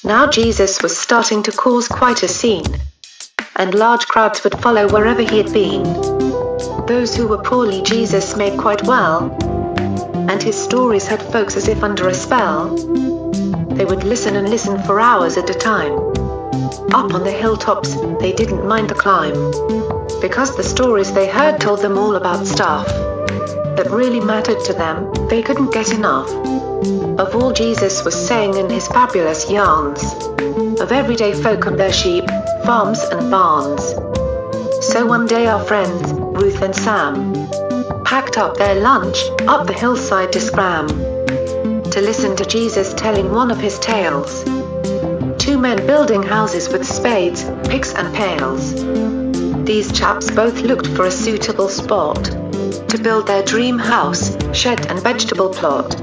Now Jesus was starting to cause quite a scene, and large crowds would follow wherever he had been. Those who were poorly Jesus made quite well, and his stories had folks as if under a spell. They would listen and listen for hours at a time. Up on the hilltops, they didn't mind the climb, because the stories they heard told them all about stuff that really mattered to them. They couldn't get enough of all Jesus was saying in his fabulous yarns of everyday folk and their sheep, farms and barns. So one day our friends, Ruth and Sam, packed up their lunch, up the hillside to scram, to listen to Jesus telling one of his tales. Two men building houses with spades, picks and pails. These chaps both looked for a suitable spot to build their dream house, shed and vegetable plot.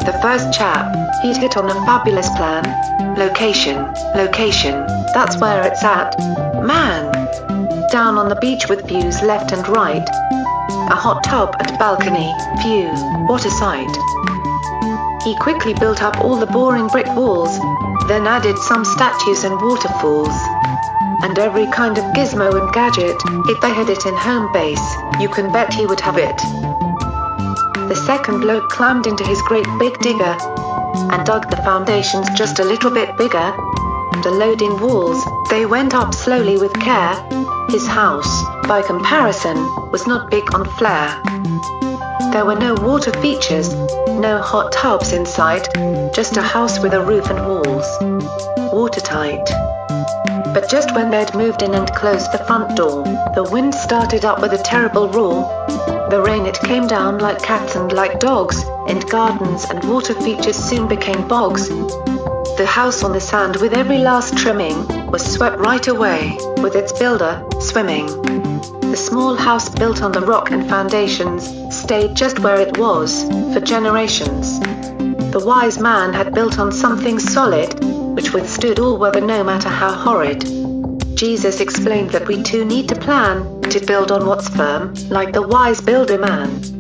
The first chap, he'd hit on a fabulous plan. Location, that's where it's at. Man! Down on the beach with views left and right. A hot tub and balcony, phew, what a sight. He quickly built up all the boring brick walls, then added some statues and waterfalls, and every kind of gizmo and gadget. If they had it in home base, you can bet he would have it. The second bloke climbed into his great big digger and dug the foundations just a little bit bigger. The loading walls, they went up slowly with care. His house, by comparison, was not big on flair. There were no water features, no hot tubs inside, just a house with a roof and walls, watertight. But just when they'd moved in and closed the front door, the wind started up with a terrible roar. The rain, it came down like cats and like dogs, and gardens and water features soon became bogs. The house on the sand with every last trimming was swept right away, with its builder swimming. The small house built on the rock and foundations stayed just where it was for generations. The wise man had built on something solid, which withstood all weather no matter how horrid. Jesus explained that we too need to plan to build on what's firm, like the wise builder man.